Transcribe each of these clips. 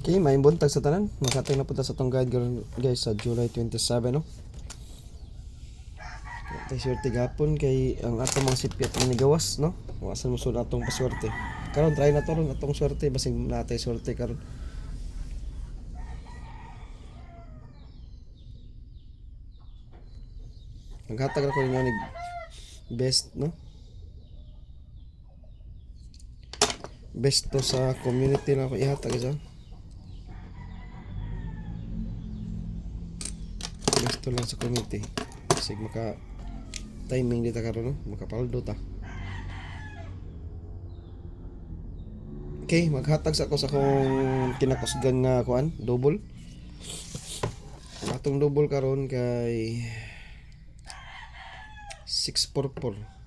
Okay, may buntag sa tanan. Makatay na punta sa tong guide guys sa July 27, no? Tay swerte gapon kay ang atong mga sipyat nga nigawas, no? Wasan mo sud atong paswerte. Karon try na to ron atong swerte basig natay swerte karon. Naghatag ako ninyo ni best, no? Best to sa community na ako ihatag isa. Best to lang sa community. Sig maka timing dita karon, no? Makapaldo ta. Okay, maghatag sa ako sa akong kinakusgan nga kuan, double. Ang atong double karon kay 644.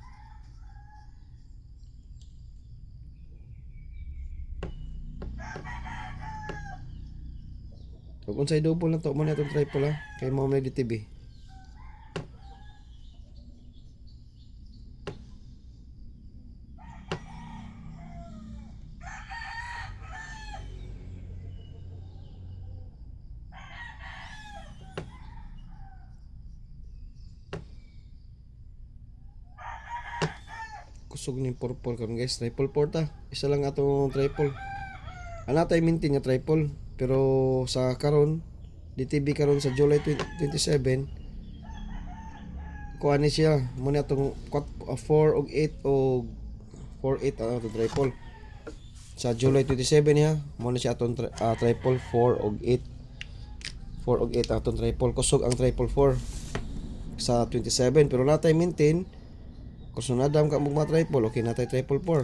Kung unsay double na to mo na itong triple ha, kay mo may DTB. Kusog ni purple karon guys, triple port ta. Isa lang atong triple. Ana tay mintin nga triple, pero sa karon DTB karon sa July 27 kuan ni siya mo na atong 4 og 8 og 48 atong triple. Sa July 27 niya mo na siya atong triple 4 og 8. 4 og 8 atong triple. Kusog ang triple 4 sa 27 pero natay mintin kung sunadam ka mong mga triple, okay natay triple 4.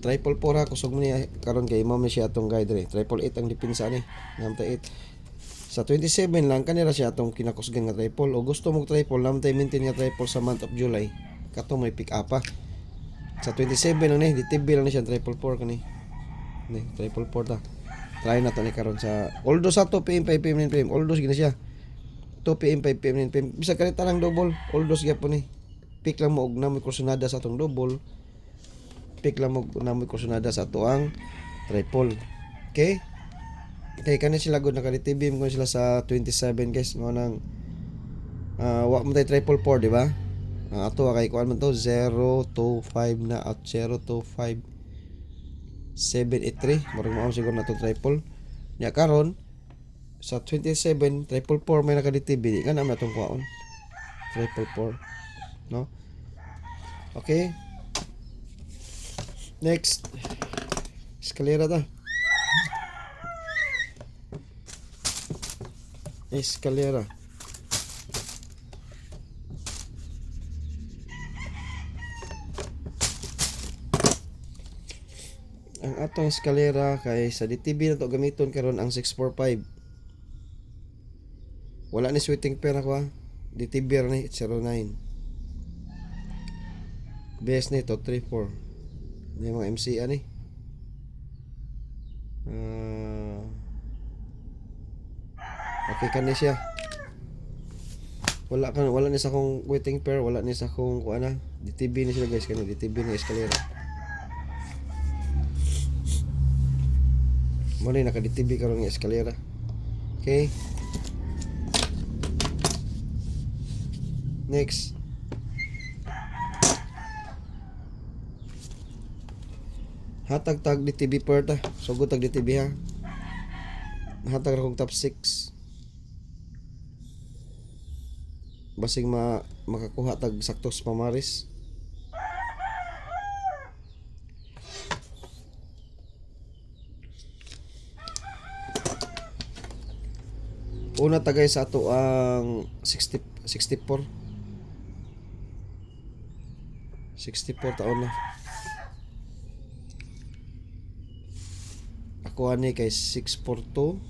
Triple 4 ha, kusog mo niya karon kay mao siya atong guide rin. Triple 8 ang dipinsa ni. Namtay 8. Sa 27 lang kanira siya atong kinakusgan nga triple. O gusto mong triple, namtay maintain nga triple sa month of July. Kato may pick up pa. Sa 27 lang ni, DTB lang ni siya triple 4 kani. Ni triple 4 ta. Try na to ni karon sa although sa 2 PM 5 PM 9 PM. Although gina siya. 2 PM 5 PM 9 PM. Bisa kanita lang double. Although gyapon ni. Pick lang mo og namoy kursunada sa atong double. Pick lang mo namoy kursunada sa ato ang triple. Okay? Kaya kani sila good naka-DTB mo sila sa 27 guys. Mo nang wa mo tay triple 4, di ba? Ang ato kay kuan man to 0 to 5 na at 0 to 5 783. Murag mao siguro na to triple. Nya karon sa 27 triple 4 may naka-DTB di ka na matong kuan. Triple 4, no? Okay. Next. Eskalera ta. Eskalera. Ang atong eskalera kay sa DTB na to gamiton karon ang 645. Wala ni sweeting pair ako ha. DTB ni 09. Best ni to 34. May mga MCA ni. Okay kani siya. Wala ni sa akong waiting pair, wala ni sa akong kuana. DTB ni sila guys kani, DTB ni eskalera. Mo ni naka-DTB karon nga eskalera. Okay? Next. Hatag tag DTB per ta. Sugod tag DTB ha. Hatag ra kong top 6. Basig makakuha tag saktos pamaris. Una tagay sa ato ang 64 taon na. Ako ani kay 642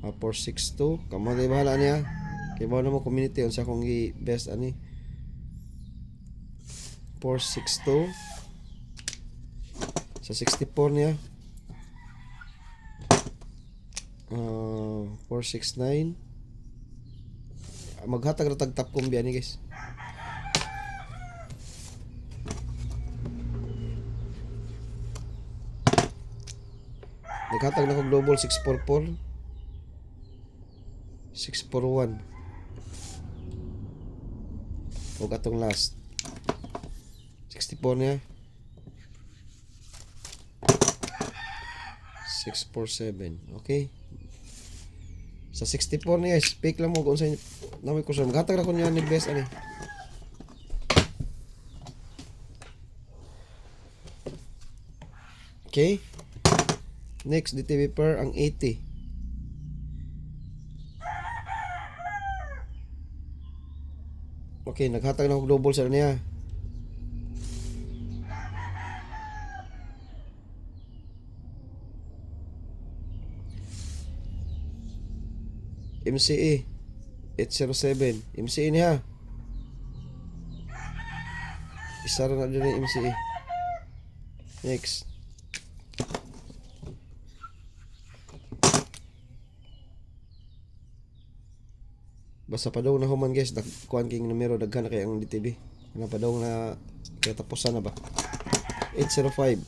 462 kamo di bahala niya kay mo na mo community unsa akong best ani 462 sa 64 niya 469 maghatag ra tag top combi ani guys. Naghatag na ko global 644. 641. O atong last 64 niya. 647. Okay. Sa 64 niya, speak lang mo kung saan namin ko siya. Maghatag na ko niya ni best ani. Okay. Next, DTV per ang 80. Okay, naghatag na ko global sa niya. MCE 807. MCE niya. Isa na din yung MCE. Next. Basta pa daw na human guys, kuan king numero daghan na kay ang DTV. Ano pa daw na kaya tapusan na ba? 805.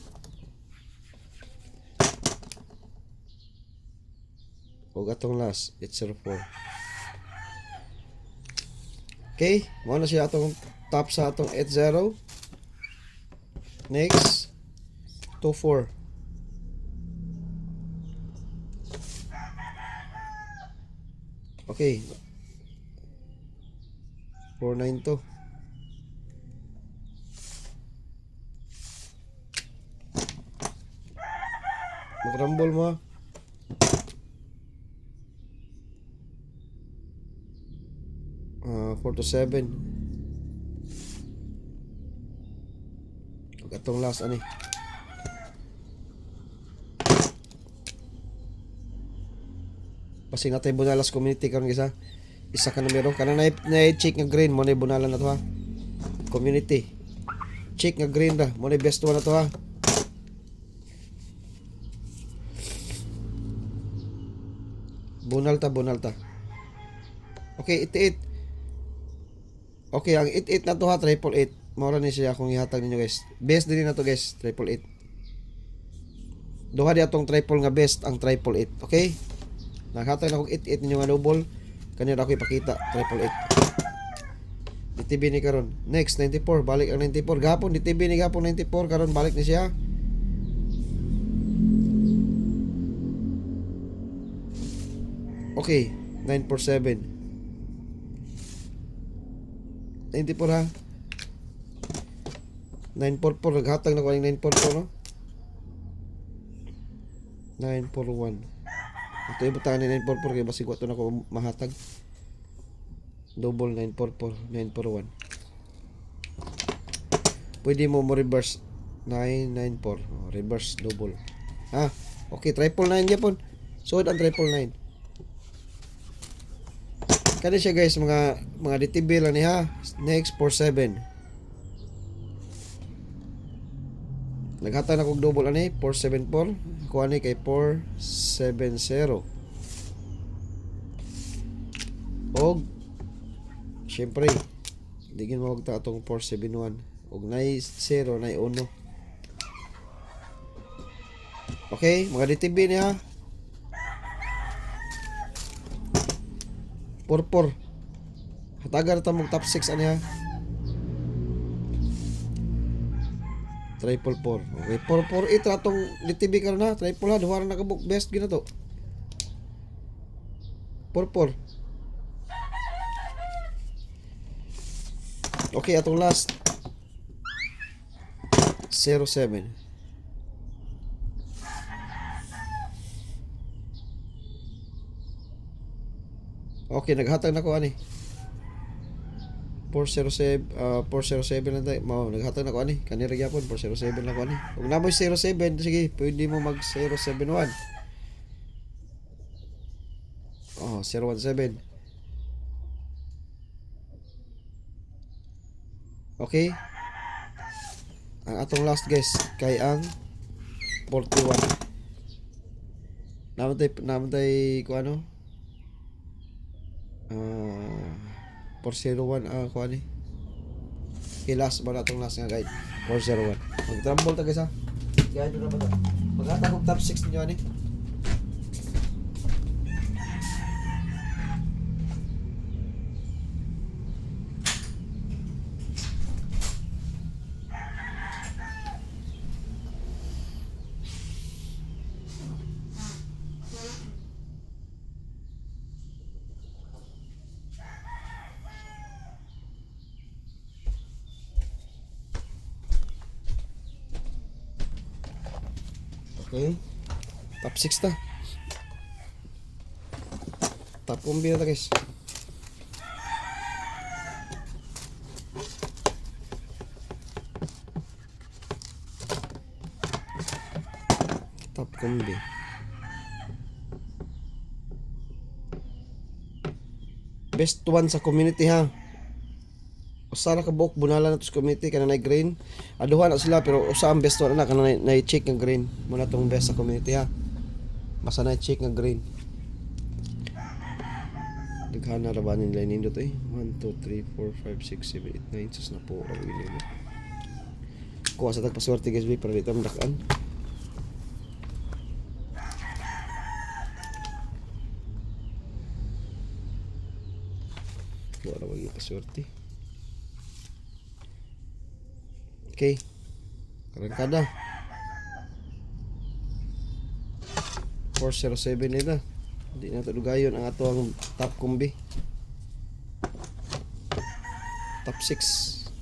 O atong last 804. Okay, mo na siya atong top sa atong 80. Next 24. Okay. 492. Magrambol mo. 4 to 7. Atong last ani. Pasing natay Bunalas community karon isa. Isa ka numero kana na check nga green mo na bunalan na to ha. Community. Check nga green ra mo na best one na to ha. Bunal ta. Okay, 88. Okay, ang 88 na to ha, 888. Mura ni siya kung ihatag ninyo guys. Best din na to guys, 888. Duha di atong triple nga best ang 888, okay? Naghatag na kong 88 ninyo nga double. Kanina ako ipakita, 888. DTV ni karon. Next 94, balik ang 94. Gapon DTV ni gapon 94 karon balik ni siya. Okay, 947. 94 ha. 944 naghatag na ko ang 944 no. 941. Ito ibutangan ni 944 kay basig wato na ko mahatag. Double 944, 941. Pwede mo reverse 994. Reverse double. Ha? Okay, 999 yapon. Suod ang 999. Kani siya guys, mga DTV lang ni ha. Next 47. Naghatag na kog double ani 474. Kuha ni kay 470. Og syempre digin mo ta atong 471 og nay 0 nay 1. Okay, mga DTV niya. 44. Hatagar ta mong top 6 ani ha. 444. Okay, 448 atong DTV karon na. Triple ha, duha na kabuk best gina to. 44. Okay, atong last 07. Okay, naghatag na ko ani. 407 lang tayo. Naghatag na ko ani. Kanira gyapon 407 lang ko ani. Kung namoy 07, sige, pwede mo mag 071. Oh, 017. Okay. Ang atong last guys kay ang 41. Namatay ko ano? 401 ko ani. Okay, last ba natong last nga guide? 401. Mag-trumble ta guys ha. Guide na ba ta? Maghatag og top 6 ninyo ani. Okay. Top 6 ta. Top combi na ta guys. Top combi. Best one sa community ha. Usa ka buok bunala na to sa community kana na green. Aduha na sila pero usa ang best one na kana na check nga green. Muna tong best sa community ha. Basta na check nga green. Daghan na ra ba nila nindot eh. 1 2 3 4 5 6 7 8 9 sus na po ra gini mo. Kuha sa tagpaswerte guys para dito madakan. Kuha ra bagi paswerte. Okay. Karangkada. 407 nila. Hindi na ito dugayon ang ato ang top combi. Top 6.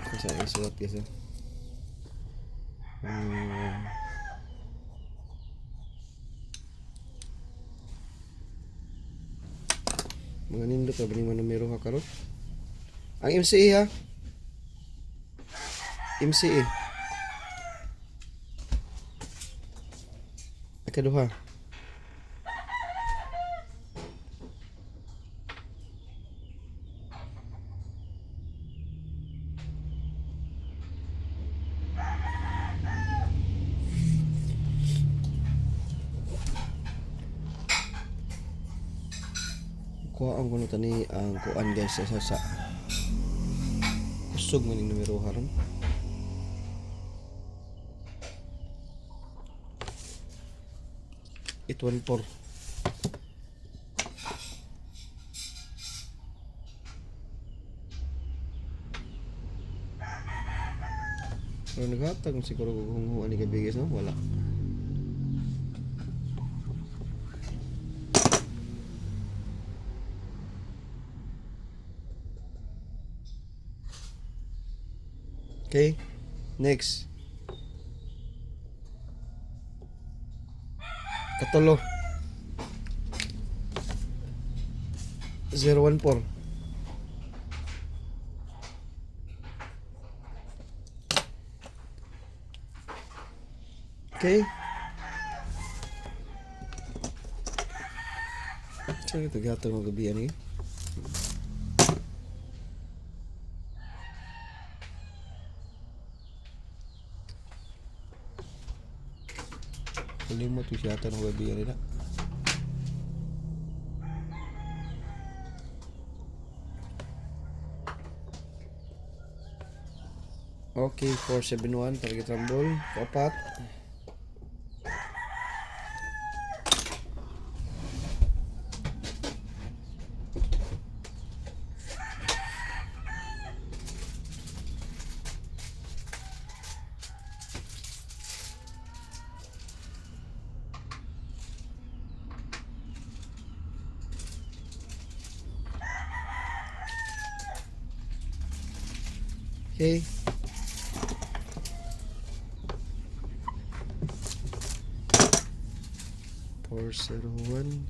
Kasi ang isulat guys. Mga nindot ba ni numero ha karon? Ang MCE ha. MCE. Ikaduha. Kuha ang kuno tani ang kuan guys sa kusog man yung numero haron. It 14. Pero naghatag siguro kung ano ka bigis no? Wala. Okay, next. Katulo. 014. Okay. Saan ito gatang magabi ani? Kalimot yung siyata ng gabi yan nila. Okay, 471 target rumble. Kapat. Okay. Four 01.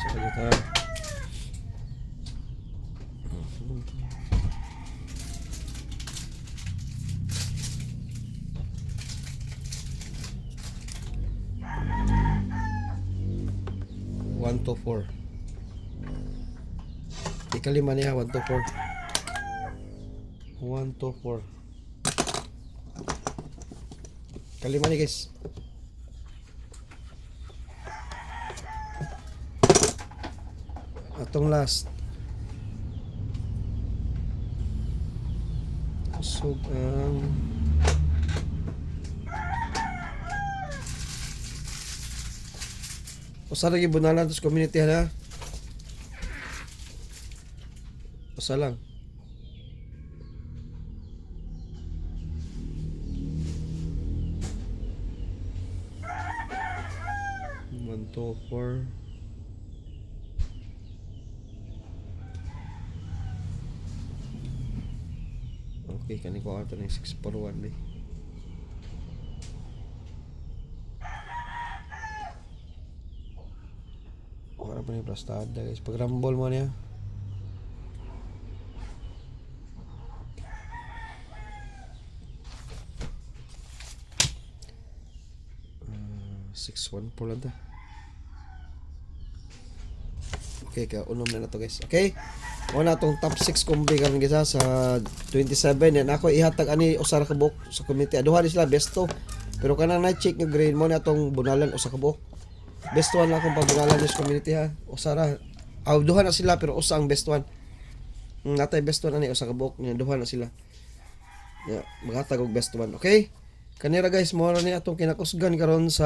So kita 1 to 4. Ikalima niya 1 to 4. 1 to 4. Kalima niya guys. Atong last. Kusog ang usa lagi bunalan sa community ha. Usa lang. 2, 4. Okay, kani ko ato ng 641 be. Wala pa ni plastada guys. Pag rumble mo niya. 614 lang ta. Okay, kaya unom na to guys. Okay? Una tong top 6 kombi karon gisa sa 27 yan ako ihatag ani usa ka buok sa community. Aduha ni sila best 2. Pero kanang na-check nga grade mo na tong bunalan usa ka buok. Best 1 lang akong pabunalan sa community ha. Usa ra. Duha na sila pero usa ang best 1. Natay best 1 ani usa ka buok nya duha na sila. Yeah, maghatag og best 1. Okay? Kanira guys, mo na ni atong kinakusgan karon sa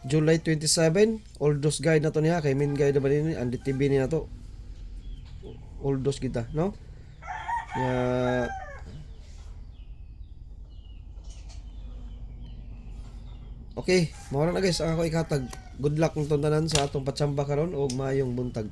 July 27, Oldos guide na to niya kay main guide ba din ang TV ni na to. Oldos kita, no? Ya Okay, mao na guys ang ako ikatag. Good luck ng tanan sa atong patsamba karon og maayong buntag.